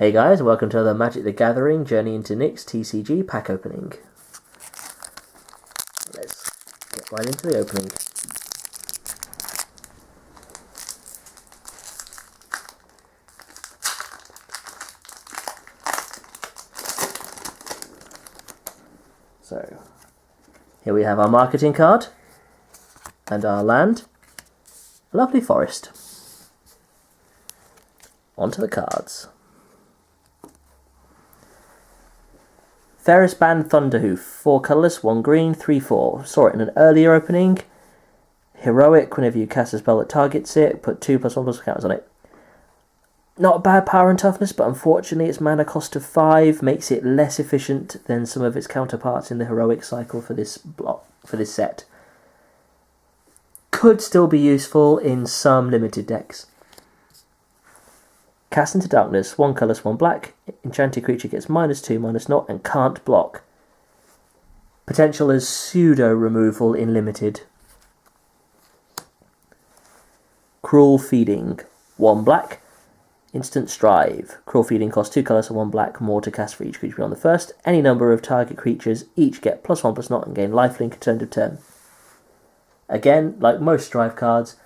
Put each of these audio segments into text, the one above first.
Hey guys, welcome to the Magic the Gathering Journey into Nick's TCG pack opening. Let's get right into the opening. So, here we have our marketing card and our land. A lovely forest. Onto the cards. Ferris Band Thunderhoof, 4 colourless, 1 green, 3/4. Saw it in an earlier opening. Heroic, whenever you cast a spell that targets it, put 2+1+ counters on it. Not bad power and toughness, but unfortunately its mana cost of 5 makes it less efficient than some of its counterparts in the heroic cycle for this set. Could still be useful in some limited decks. Cast into Darkness, 1 colourless, 1 black. Enchanted creature gets -2/-0 and can't block. Potential as pseudo removal in limited. Cruel Feeding, 1 black. Instant Strive. Cruel Feeding costs 2 colours and 1 black, more to cast for each creature beyond the first. Any number of target creatures each get +1/+0 and gain lifelink at end of turn. Again, like most Strive cards,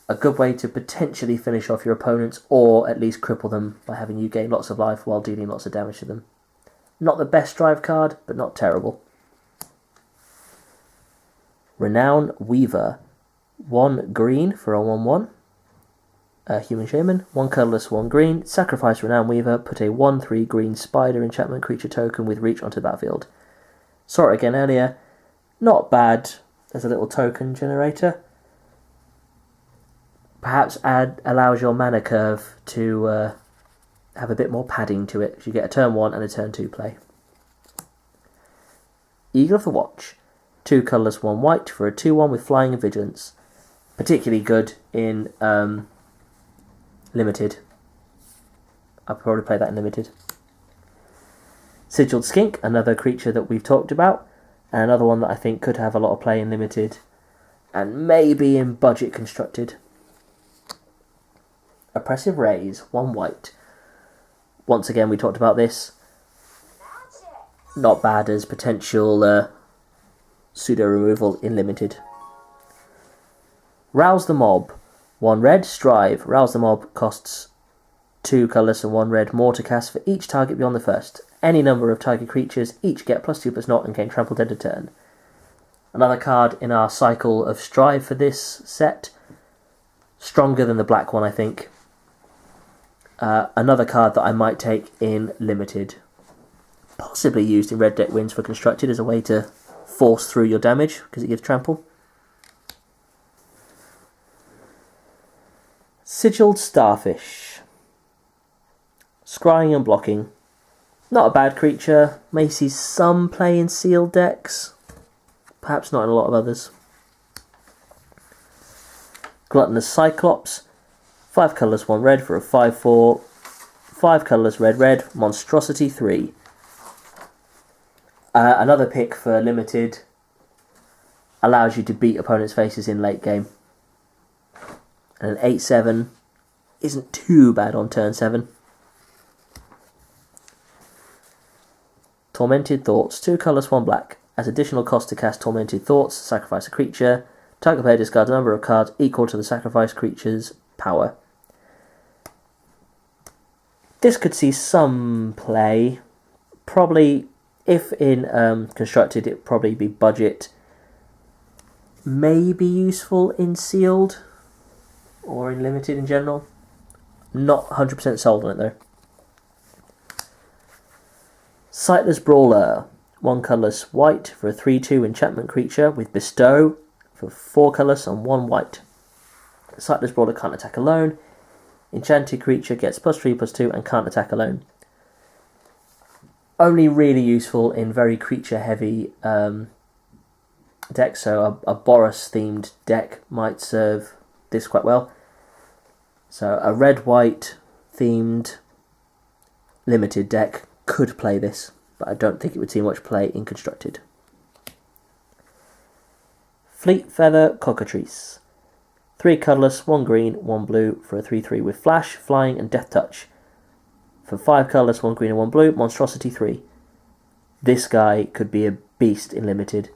a good way to potentially finish off your opponents or at least cripple them by having you gain lots of life while dealing lots of damage to them. Not the best Strive card, but not terrible. Renown Weaver, 1 green for a 1/1. Human Shaman, 1 colourless, 1 green. Sacrifice Renown Weaver, put a 1/3 green spider enchantment creature token with reach onto the battlefield. Saw it again earlier. Not bad as a little token generator. Perhaps allows your mana curve to have a bit more padding to it, because you get a turn 1 and a turn 2 play. Eagle of the Watch, 2 colourless, 1 white for a 2/1 with flying and vigilance. Particularly good in limited. I'll probably play that in limited. Sigilled Skink, another creature that we've talked about, and another one that I think could have a lot of play in limited, and maybe in budget constructed. Oppressive Rays, 1 white. Once again, we talked about this. Not bad as potential pseudo removal in limited. Rouse the Mob, 1 red, Strive. Rouse the Mob costs 2 colourless and 1 red, more to cast for each target beyond the first. Any number of target creatures each get +2/+0 and gain trampled end of turn. Another card in our cycle of Strive for this set. Stronger than the black one, I think. Another card that I might take in limited. Possibly used in red deck wins for constructed as a way to force through your damage, because it gives trample. Sigilled Starfish. Scrying and blocking. Not a bad creature. May see some play in sealed decks. Perhaps not in a lot of others. Gluttonous Cyclops, 5 colourless, 1 red for a 5/4. 5 colourless, red, Monstrosity 3. Another pick for limited. Allows you to beat opponents' faces in late game. And an 8/7 isn't too bad on turn 7. Tormented Thoughts, 2 colourless, 1 black. As additional cost to cast Tormented Thoughts, sacrifice a creature. Target player discards a number of cards equal to the sacrificed creature's power. This could see some play. Probably, if in constructed, it'd probably be budget. Maybe useful in sealed or in limited in general. Not 100% sold on it though. Sightless Brawler, 1 colourless, white for a 3/2 enchantment creature with Bestow for 4 colours and 1 white. Sightless Brawler can't attack alone. Enchanted creature gets +3/+2 and can't attack alone. Only really useful in very creature heavy decks, so a Boros themed deck might serve this quite well. So a red-white themed limited deck could play this, but I don't think it would see much play in constructed. Fleet Feather Cockatrice, 3 colourless, 1 green, 1 blue for a 3/3 with flash, flying and death touch. For 5 colourless, 1 green and 1 blue, Monstrosity 3. This guy could be a beast in limited.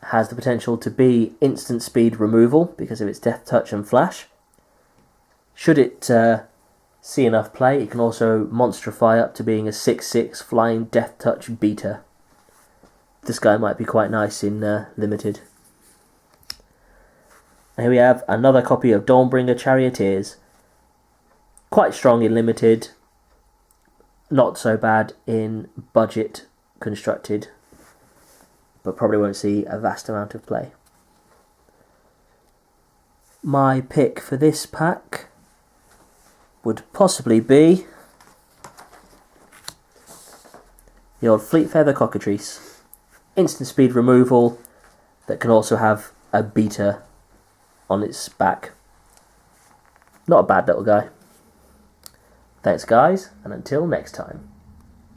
Has the potential to be instant speed removal because of its Death Touch and Flash. Should it see enough play, it can also monstrify up to being a 6/6 flying Death Touch beater. This guy might be quite nice in limited. And here we have another copy of Dawnbringer Charioteers. Quite strong in limited, not so bad in budget constructed, but probably won't see a vast amount of play. My pick for this pack would possibly be the old Fleet Feather Cockatrice. Instant speed removal that can also have a beater on its back. Not a bad little guy. Thanks guys, and until next time.